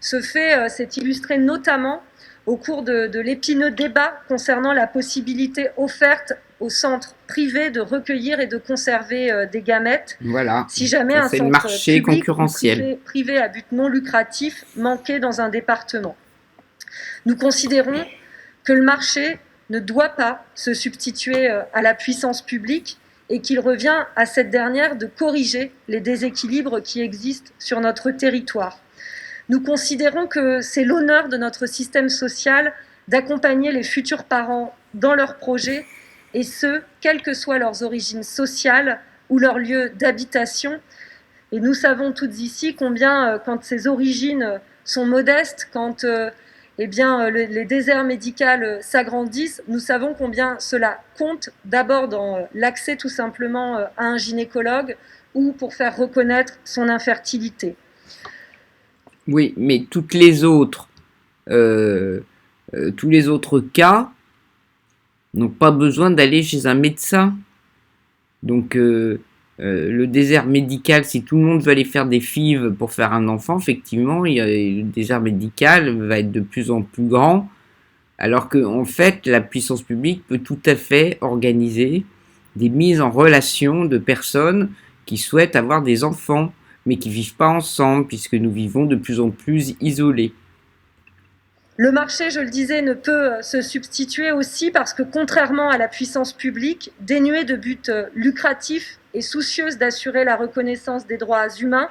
Ce fait s'est illustré notamment au cours de l'épineux débat concernant la possibilité offerte aux centres privés de recueillir et de conserver des gamètes Voilà, si jamais ça un c'est le centre marché public ou concurrentiel. privé à but non lucratif manquait dans un département. Nous considérons que le marché ne doit pas se substituer à la puissance publique et qu'il revient à cette dernière de corriger les déséquilibres qui existent sur notre territoire. Nous considérons que c'est l'honneur de notre système social d'accompagner les futurs parents dans leurs projets, et ce, quelles que soient leurs origines sociales ou leur lieu d'habitation. Et nous savons toutes ici combien, quand ces origines sont modestes, quand les déserts médicaux s'agrandissent, nous savons combien cela compte d'abord dans l'accès tout simplement à un gynécologue ou pour faire reconnaître son infertilité. Oui, mais euh, tous les autres cas n'ont pas besoin d'aller chez un médecin. Donc, le désert médical, si tout le monde veut aller faire des FIV pour faire un enfant, effectivement, le désert médical va être de plus en plus grand, alors que en fait, la puissance publique peut tout à fait organiser des mises en relation de personnes qui souhaitent avoir des enfants, mais qui vivent pas ensemble, puisque nous vivons de plus en plus isolés. Le marché, je le disais, ne peut se substituer aussi parce que, contrairement à la puissance publique, dénuée de buts lucratifs et soucieuse d'assurer la reconnaissance des droits humains,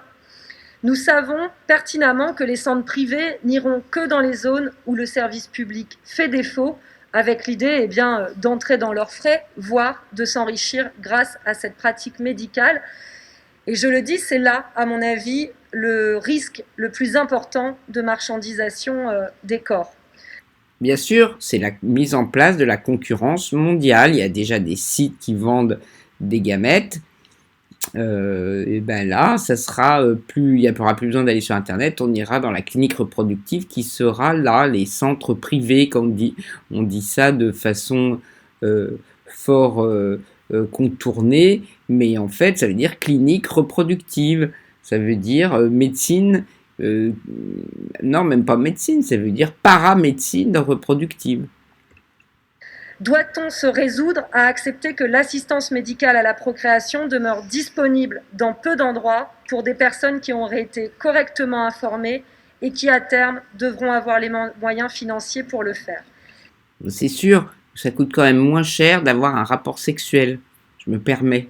nous savons pertinemment que les centres privés n'iront que dans les zones où le service public fait défaut, avec l'idée d'entrer dans leurs frais, voire de s'enrichir grâce à cette pratique médicale. Et je le dis, c'est là, à mon avis, le risque le plus important de marchandisation des corps. Bien sûr, c'est la mise en place de la concurrence mondiale. Il y a déjà des sites qui vendent des gamètes. Et ben là, ça sera plus, il n'y aura plus besoin d'aller sur Internet. On ira dans la clinique reproductive qui sera là, les centres privés, comme on dit ça de façon fort contournée, mais en fait, ça veut dire clinique reproductive. Ça veut dire médecine. Non, même pas médecine, ça veut dire paramédecine reproductive. Doit-on se résoudre à accepter que l'assistance médicale à la procréation demeure disponible dans peu d'endroits pour des personnes qui auraient été correctement informées et qui, à terme, devront avoir les moyens financiers pour le faire? C'est sûr, ça coûte quand même moins cher d'avoir un rapport sexuel, je me permets.